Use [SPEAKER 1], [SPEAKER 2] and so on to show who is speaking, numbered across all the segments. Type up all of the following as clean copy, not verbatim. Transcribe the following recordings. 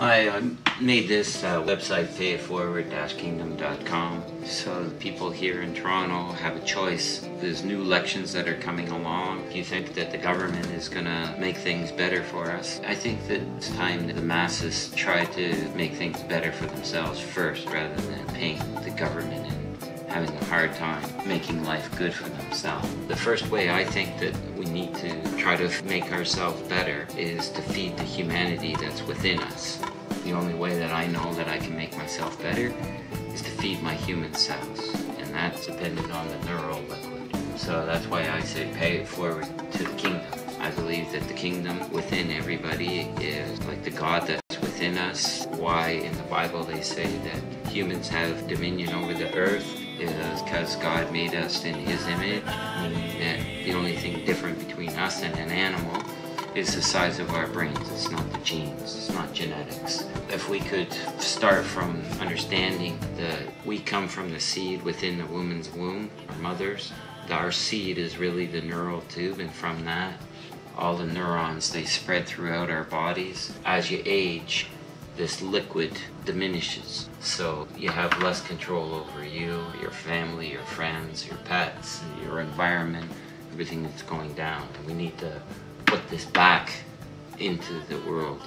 [SPEAKER 1] Hi, I made this website, payitforward-kingdom.com, so the people here in Toronto have a choice. There's new elections that are coming along. Do you think that the government is going to make things better for us? I think that it's time that the masses try to make things better for themselves first, rather than paying the government and having a hard time making life good for themselves. The first way I think that we need to try to make ourselves better is to feed the humanity that's within us. The only way that I know that I can make myself better is to feed my human cells, and that's dependent on the neural liquid. So that's why I say pay it forward to the kingdom. I believe that the kingdom within everybody is like the God that's within us. Why in the Bible they say that humans have dominion over the earth is because God made us in His image, meaning that the only thing different between us and an animal is the size of our brains. It's not the genes, it's not genetics. If we could start from understanding that we come from the seed within the woman's womb, our mothers, our seed is really the neural tube, and from that, all the neurons, they spread throughout our bodies. As you age, this liquid diminishes, so you have less control over you, your family, your friends, your pets, your environment, everything that's going down. And we need to put this back into the world.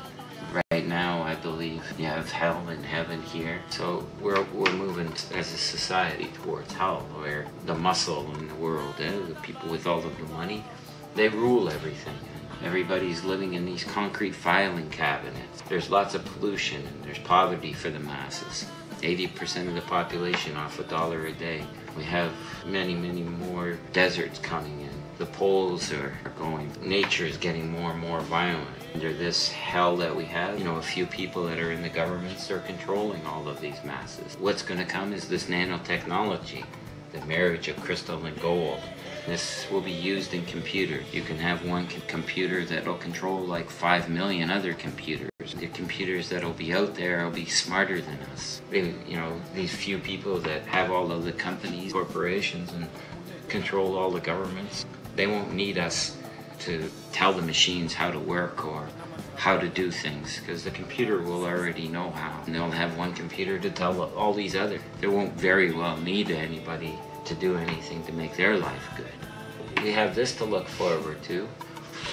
[SPEAKER 1] Right now, I believe you have hell and heaven here, so we're moving as a society towards hell, where the muscle in the world, the people with all of the money, they rule everything. Everybody's living in these concrete filing cabinets. There's lots of pollution and there's poverty for the masses. 80% of the population off $1 a day. We have many, many more deserts coming in. The poles are going. Nature is getting more and more violent. Under this hell that we have, a few people that are in the governments are controlling all of these masses. What's going to come is this nanotechnology, the marriage of crystal and gold. This will be used in computers. You can have one computer that'll control like 5 million other computers. The computers that'll be out there will be smarter than us. These few people that have all of the companies, corporations, and control all the governments, they won't need us to tell the machines how to work or how to do things, because the computer will already know how. And they'll have one computer to tell all these other. They won't very well need anybody to do anything to make their life good. We have this to look forward to,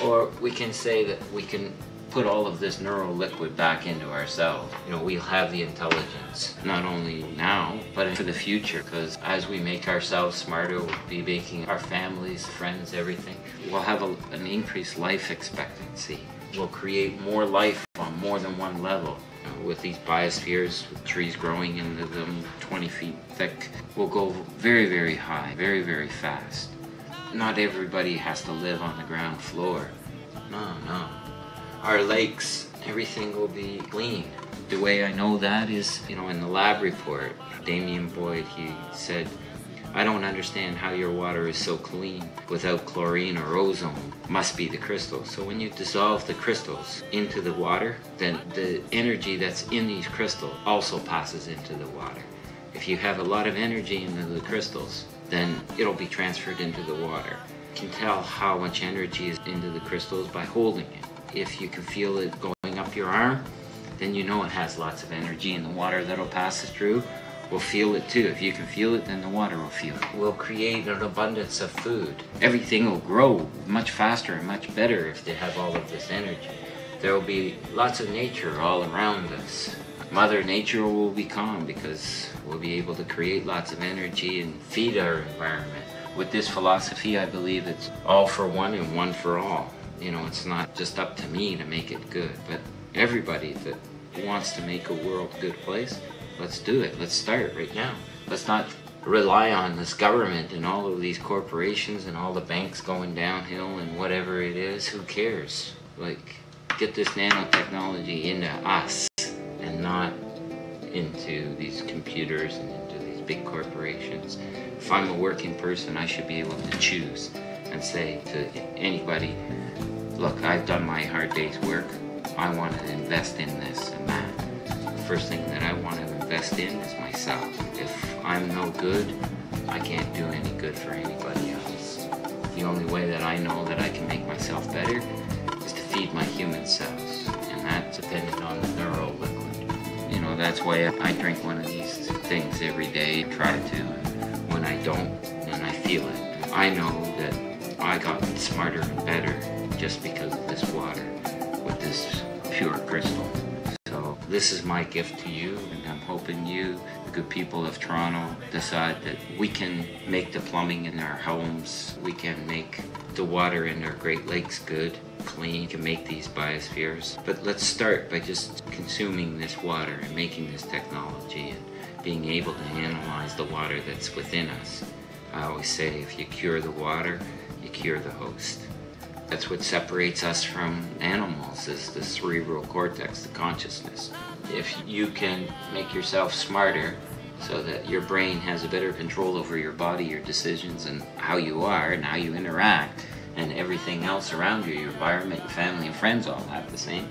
[SPEAKER 1] or we can say that we can put all of this neural liquid back into ourselves. We'll have the intelligence, not only now, but for the future, because as we make ourselves smarter, we'll be making our families, friends, everything. We'll have an increased life expectancy. We'll create more life on more than one level. With these biospheres, with trees growing into them 20 feet thick, we'll go very, very high, very, very fast. Not everybody has to live on the ground floor. No. Our lakes, everything will be clean. The way I know that is, in the lab report, Damien Boyd, he said, "I don't understand how your water is so clean without chlorine or ozone. Must be the crystals." So when you dissolve the crystals into the water, then the energy that's in these crystals also passes into the water. If you have a lot of energy into the crystals, then it'll be transferred into the water. You can tell how much energy is into the crystals by holding it. If you can feel it going up your arm, then you know it has lots of energy, and the water that'll pass it through will feel it too. If you can feel it, then the water will feel it. We'll create an abundance of food. Everything will grow much faster and much better if they have all of this energy. There will be lots of nature all around us. Mother Nature will be calm because we'll be able to create lots of energy and feed our environment. With this philosophy, I believe it's all for one and one for all. It's not just up to me to make it good, but everybody that wants to make a world a good place, let's do it. Let's start right now. Let's not rely on this government and all of these corporations and all the banks going downhill and whatever it is. Who cares? Get this nanotechnology into us and not into these computers and into these big corporations. If I'm a working person, I should be able to choose and say to anybody, look, I've done my hard day's work. I want to invest in this and that. The first thing that I want to invest in is myself. If I'm no good, I can't do any good for anybody else. The only way that I know that I can make myself better is to feed my human cells, and that's dependent on the neural liquid. that's why I drink one of these things every day, try to, and when I don't, and I feel it. I know that I got smarter and better just because of this water, with this pure crystal. So this is my gift to you, and I'm hoping you, the good people of Toronto, decide that we can make the plumbing in our homes, we can make the water in our Great Lakes good, clean, we can make these biospheres. But let's start by just consuming this water and making this technology and being able to analyze the water that's within us. I always say if you cure the water, you cure the host. That's what separates us from animals, is the cerebral cortex, the consciousness. If you can make yourself smarter so that your brain has a better control over your body, your decisions, and how you are and how you interact, and everything else around you, your environment, your family and friends all have the same,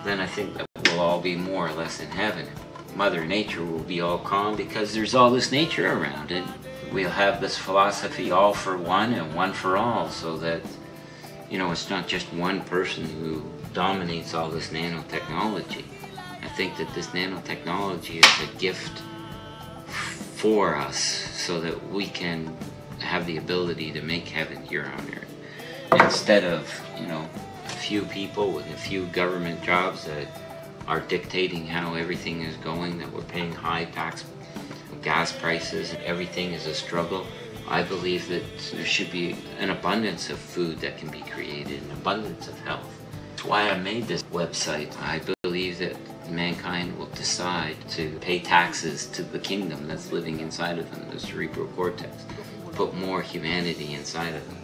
[SPEAKER 1] then I think that we'll all be more or less in heaven. Mother Nature will be all calm because there's all this nature around it. We'll have this philosophy, all for one and one for all, so that, you know, it's not just one person who dominates all this nanotechnology. I think that this nanotechnology is a gift for us so that we can have the ability to make heaven here on earth. Instead of, you know, a few people with a few government jobs that are dictating how everything is going, that we're paying high tax, gas prices, and everything is a struggle. I believe that there should be an abundance of food that can be created, an abundance of health. That's why I made this website. I believe that mankind will decide to pay taxes to the kingdom that's living inside of them, the cerebral cortex, put more humanity inside of them.